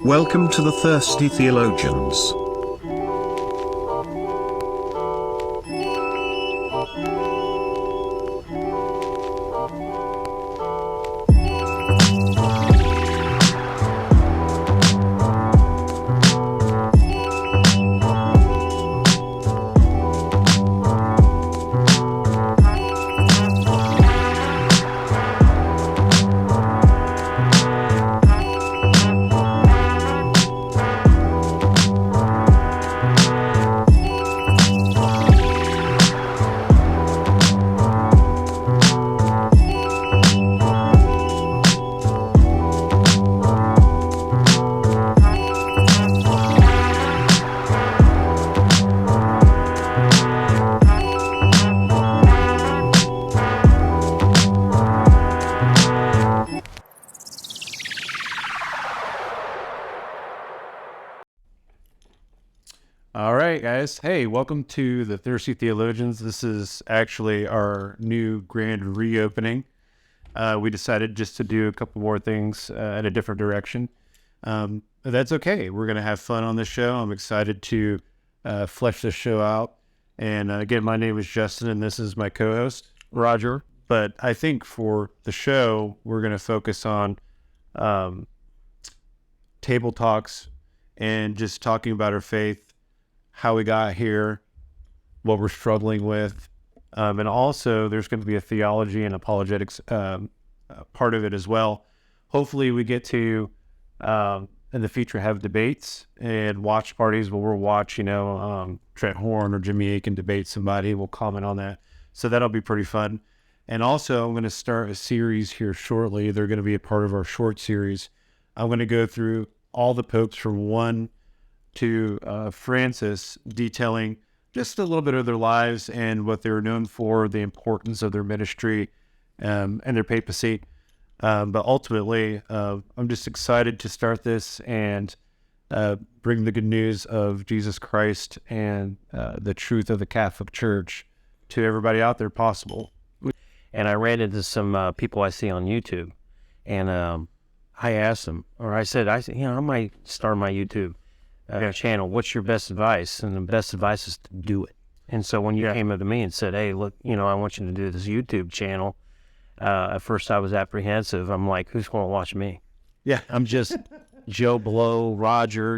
Welcome to the Thirsty Theologians. All right, guys. Hey, welcome to the Thirsty Theologians. This is actually our new grand reopening. We decided just to do a couple more things in a different direction. That's okay. We're going to have fun on this show. I'm excited to flesh this show out. And again, my name is Justin, and this is my co-host, Roger. But I think for the show, we're going to focus on table talks and just talking about our faith, how we got here, what we're struggling with. And also there's going to be a theology and apologetics part of it as well. Hopefully we get to, in the future, have debates and watch parties where we'll watch, Trent Horn or Jimmy Akin debate somebody. We'll comment on that. So that'll be pretty fun. And also I'm going to start a series here shortly. They're going to be a part of our short series. I'm going to go through all the popes from 1 to Francis, detailing just a little bit of their lives and what they were known for, the importance of their ministry and their papacy. But ultimately, I'm just excited to start this and bring the good news of Jesus Christ and the truth of the Catholic Church to everybody out there possible. And I ran into some people I see on YouTube, and I asked them, or I said, I might start my YouTube channel. What's your best advice? And the best advice is to do it. And so when you came up to me and said, hey, look, I want you to do this YouTube channel. At first I was apprehensive. I'm like, who's going to watch me? Yeah. I'm just Joe Blow, Roger,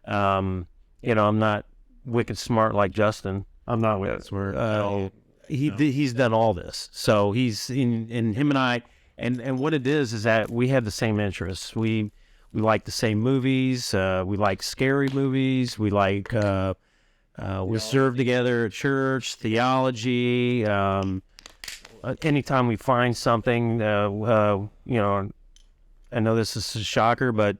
I'm not wicked smart like Justin. I'm not wicked smart. He's done all this. So he's in him and I, and what it is that we have the same interests. We like the same movies. We like scary movies. We like, we serve together at church, theology. Anytime we find something, I know this is a shocker, but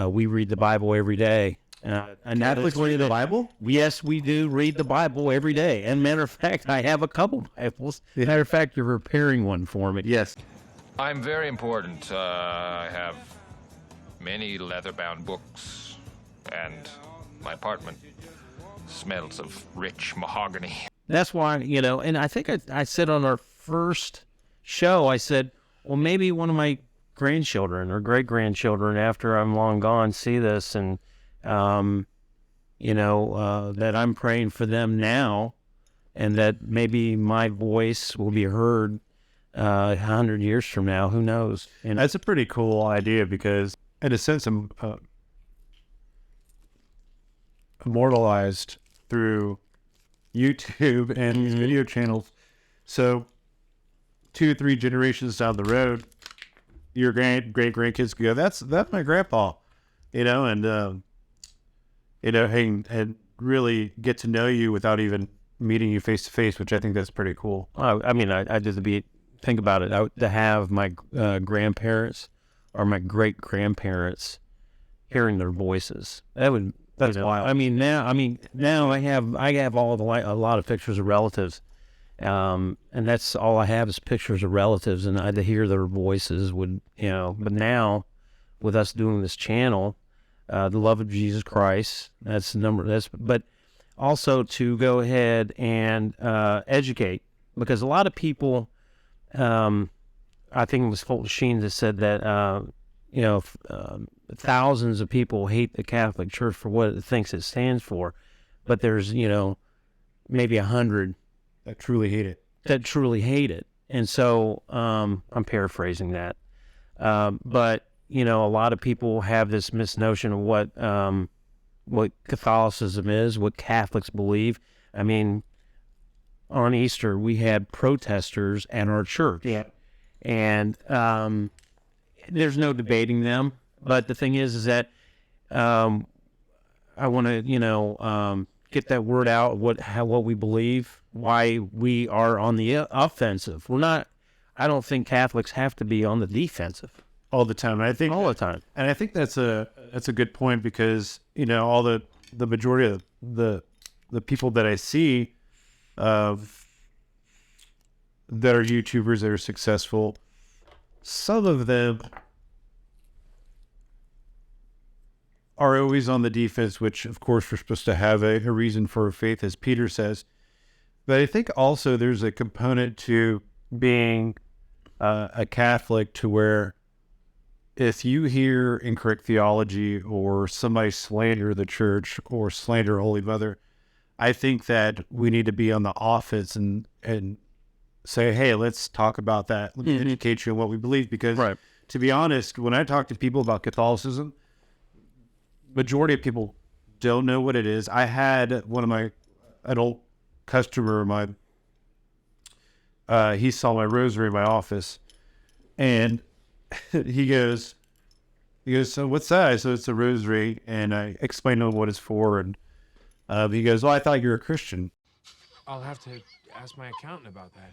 we read the Bible every day. And Catholics read the Bible? Yes, we do read the Bible every day. And matter of fact, I have a couple Bibles. Matter of fact, you're repairing one for me. Yes. I'm very important. I have many leather-bound books, and my apartment smells of rich mahogany. That's why, and I think I said on our first show, I said, well, maybe one of my grandchildren or great-grandchildren after I'm long gone see this, and, that I'm praying for them now, and that maybe my voice will be heard 100 years from now. Who knows? And that's a pretty cool idea because, in a sense, I'm immortalized through YouTube and these video channels. So 2 or 3 generations down the road, your great grandkids could go, that's my grandpa, and really get to know you without even meeting you face to face, which I think that's pretty cool. I mean, I just think about it. To have my grandparents or my great grandparents hearing their voices, that's wild. I mean, now I have a lot of pictures of relatives, and that's all I have is pictures of relatives, and to hear their voices would, But now, with us doing this channel, the love of Jesus Christ, that's the number. But also to go ahead and educate, because a lot of people, I think it was Fulton Sheen that said that thousands of people hate the Catholic Church for what it thinks it stands for, but there's, maybe 100 I truly hate it. that truly hate it. And so I'm paraphrasing that. But, a lot of people have this misnotion of what Catholicism is, what Catholics believe. I mean, on Easter, we had protesters at our church. Yeah. And there's no debating them. But the thing is that I want to, get that word out, what we believe, why we are on the offensive. I don't think Catholics have to be on the defensive All the time. And I think all the time. And I think that's a good point because all the majority of the people that I see that are YouTubers that are successful, some of them are always on the defense, which of course we're supposed to have a reason for faith, as Peter says. But I think also there's a component to being a Catholic to where if you hear incorrect theology or somebody slander the church or slander Holy Mother, I think that we need to be on the offense and say, hey, let's talk about that. Let me educate you on what we believe. Because to be honest, when I talk to people about Catholicism, majority of people don't know what it is. I had an old customer, he saw my rosary in my office, and he goes, so what's that? So it's a rosary, and I explained to him what it's for, and he goes, well, I thought you were a Christian. I'll have to ask my accountant about that.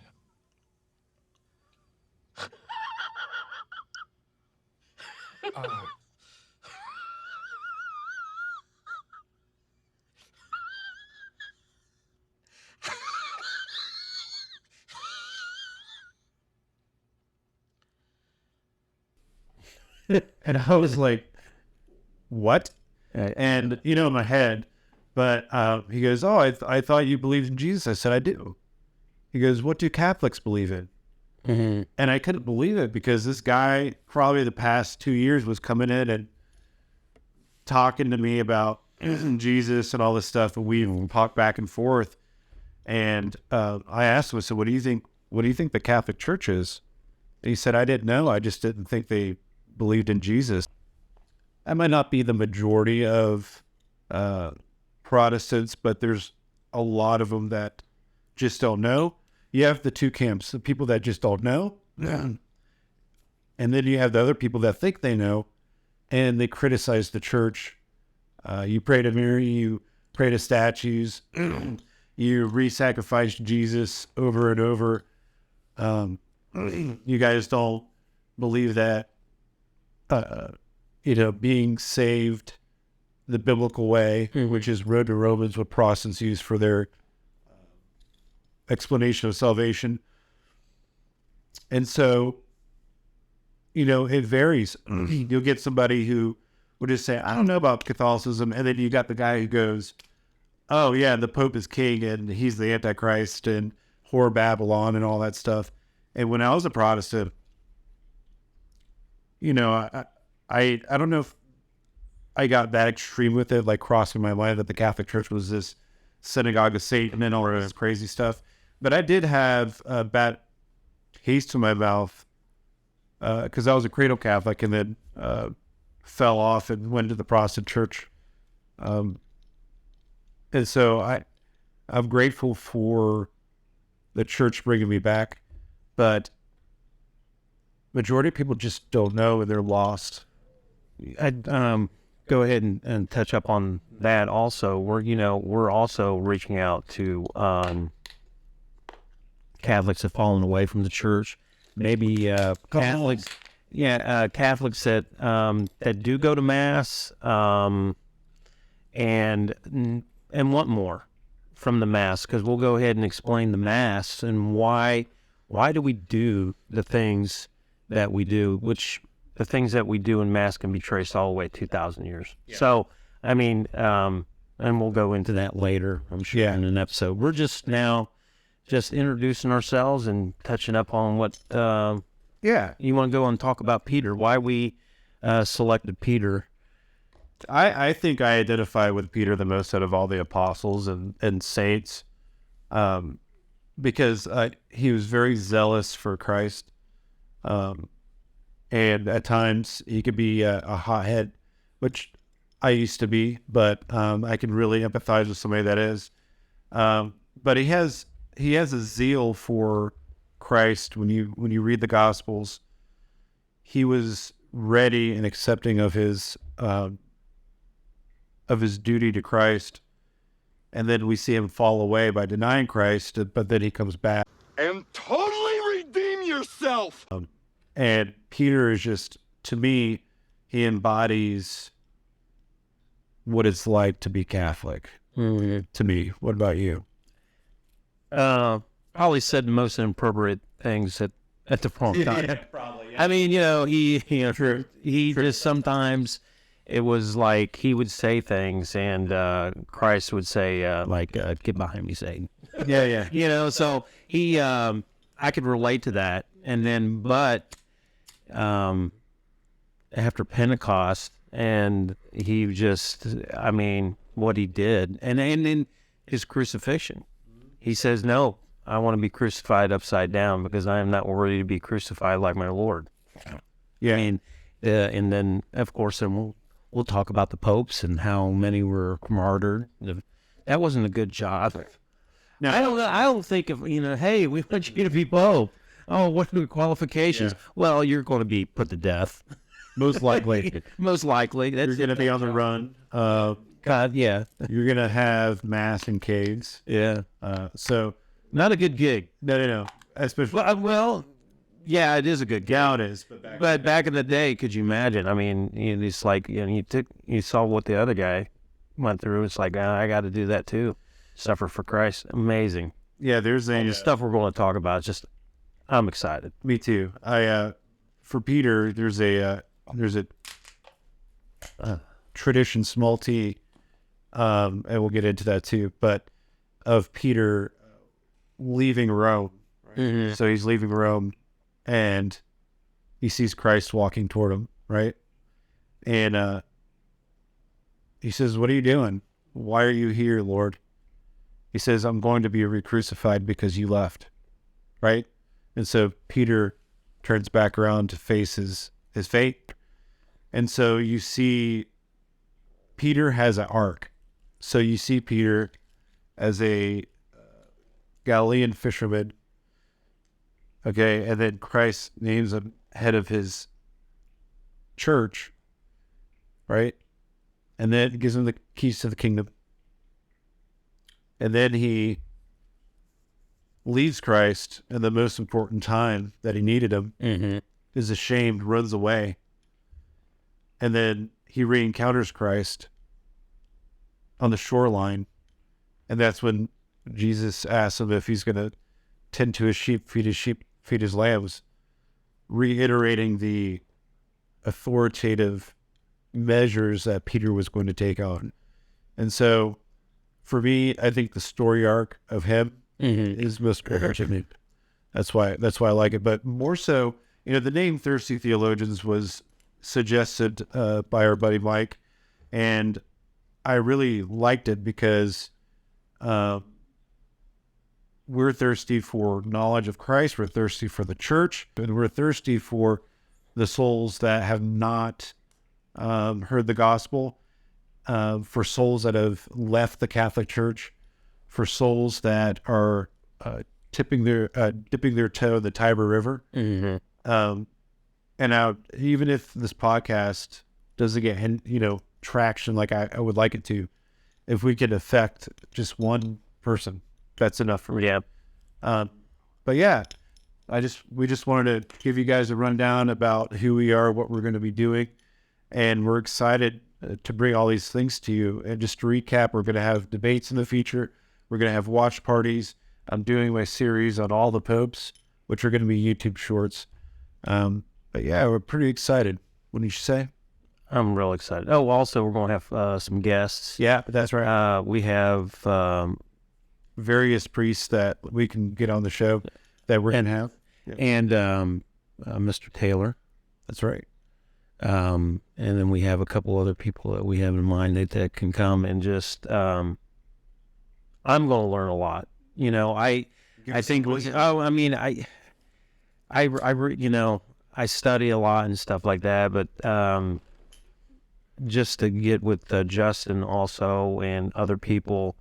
And I was like, what? And, in my head, but he goes, oh, I thought you believed in Jesus. I said, I do. He goes, what do Catholics believe in? Mm-hmm. And I couldn't believe it because this guy, probably the past 2 years, was coming in and talking to me about Jesus and all this stuff. And we talked back and forth. And I asked him, I said, what do you think the Catholic Church is? And he said, I didn't know. I just didn't think they believed in Jesus. That might not be the majority of Protestants, but there's a lot of them that just don't know. You have the two camps, the people that just don't know, and then you have the other people that think they know, and they criticize the church. You pray to Mary, you pray to statues, you re-sacrifice Jesus over and over. You guys don't believe that being saved the biblical way, which is Road to Romans, what Protestants use for their explanation of salvation. And so, it varies. You'll get somebody who will just say, I don't know about Catholicism. And then you got the guy who goes, oh yeah, the Pope is king and he's the Antichrist and whore Babylon and all that stuff. And when I was a Protestant, I don't know if I got that extreme with it, like crossing my mind that the Catholic Church was this synagogue of Satan and all this crazy stuff. But I did have a bad taste in my mouth because I was a cradle Catholic and then fell off and went to the Protestant church. And so I'm grateful for the church bringing me back, but majority of people just don't know and they're lost. I'd go ahead and touch up on that also. We're also reaching out to Catholics that have fallen away from the church. Maybe Catholics, Catholics that do go to Mass and want more from the Mass, because we'll go ahead and explain the Mass and why do we do the things that we do, which the things that we do in Mass can be traced all the way 2,000 years. Yeah. So, I mean, and we'll go into that later, I'm sure, in an episode. We're just now introducing ourselves and touching up on what you want to go and talk about Peter, why we selected Peter. I think I identify with Peter the most out of all the apostles and saints, because he was very zealous for Christ, and at times he could be a hothead, which I used to be, but I can really empathize with somebody that is. But he has a zeal for Christ. When you read the Gospels, he was ready and accepting of his duty to Christ, and then we see him fall away by denying Christ, but then he comes back and totally redeem yourself. And Peter is just, to me, he embodies what it's like to be Catholic. To me. What about you? Probably said the most inappropriate things at the wrong time. Yeah, probably. Yeah. I mean, he just sometimes it was like he would say things, and Christ would say, "Get behind me, Satan." Yeah. So he, I could relate to that, and then, but after Pentecost, and he just, I mean, what he did, and in his crucifixion, he says, "No, I want to be crucified upside down because I am not worthy to be crucified like my Lord." Yeah. I mean, and then of course, then we'll talk about the popes and how many were martyred. That wasn't a good job. No, I don't think of, hey, we want you to be pope. Oh, what are the qualifications? Yeah. Well, you're going to be put to death. Most likely. Most likely. You're going to be on the run. God, yeah. You're going to have mass and caves. Yeah. So not a good gig. No. Especially. Well, yeah, it is a good gig. Now it is. But back in the day, could you imagine? I mean, it's like, you saw what the other guy went through. It's like, I got to do that too. Suffer for Christ. Amazing. Yeah, there's the stuff we're going to talk about. It's just, I'm excited. Me too. For Peter, there's a tradition, small t, and we'll get into that too, but of Peter leaving Rome. Right? Mm-hmm. So he's leaving Rome, and he sees Christ walking toward him, right? And he says, "What are you doing? Why are you here, Lord?" He says, "I'm going to be re-crucified because you left," right? And so Peter turns back around to face his fate. And so you see Peter has an arc. So you see Peter as a Galilean fisherman, okay, and then Christ names him head of his church, right? And then gives him the keys to the kingdom. And then he leaves Christ in the most important time that he needed him, is ashamed, runs away. And then he re-encounters Christ on the shoreline. And that's when Jesus asks him if he's going to tend to his sheep, feed his lambs, reiterating the authoritative measures that Peter was going to take on. And so for me, I think the story arc of him is most important. That's why I like it. But more so, the name Thirsty Theologians was suggested by our buddy Mike, and I really liked it because we're thirsty for knowledge of Christ, we're thirsty for the church, and we're thirsty for the souls that have not heard the gospel, for souls that have left the Catholic Church, for souls that are dipping their toe in the Tiber River. And now, even if this podcast doesn't get traction like I would like it to, if we could affect just one person, that's enough for me. Yeah. But yeah, we just wanted to give you guys a rundown about who we are, what we're going to be doing, and we're excited to bring all these things to you. And just to recap, we're going to have debates in the future. We're going to have watch parties. I'm doing my series on all the popes, which are going to be YouTube shorts. But yeah, we're pretty excited. Wouldn't you say? I'm real excited. Oh, also, we're going to have some guests. Yeah, that's right. We have various priests that we can get on the show that we're going to have. Yeah. And Mr. Taylor. That's right. And then we have a couple other people that we have in mind that can come and just, I'm going to learn a lot. You know, I think, I mean, you know, I study a lot and stuff like that, but, just to get with Justin also and other people,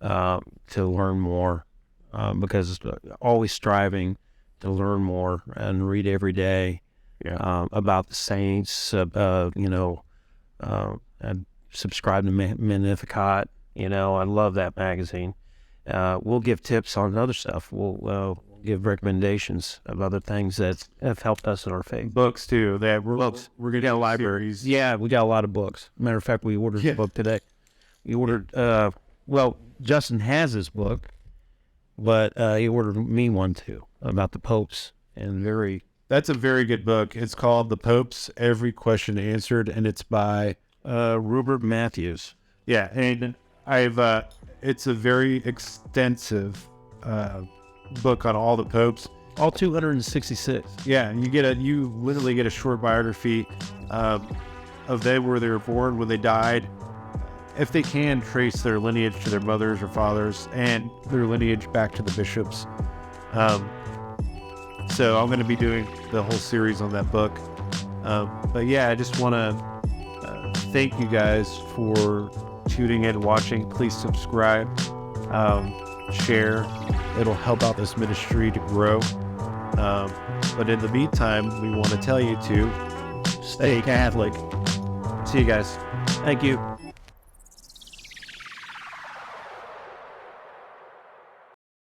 to learn more, because always striving to learn more and read every day. About the saints, you know, and subscribe to Magnificat. You know, I love that magazine. We'll give tips on other stuff. We'll give recommendations of other things that have helped us in our faith. Books too. That we're going to get libraries. Yeah, we got a lot of books. Matter of fact, we ordered a book today. We ordered. Well, Justin has his book, but he ordered me one too about the popes, and That's a very good book. It's called The Popes, Every Question Answered, and it's by Rupert Matthews. Yeah, and it's a very extensive book on all the popes. All 266. Yeah, and you literally get a short biography of where they were born, when they died, if they can trace their lineage to their mothers or fathers, and their lineage back to the bishops. So I'm going to be doing the whole series on that book. But yeah, I just want to thank you guys for tuning in, watching. Please subscribe, share. It'll help out this ministry to grow. But in the meantime, we want to tell you to stay Catholic. See you guys. Thank you.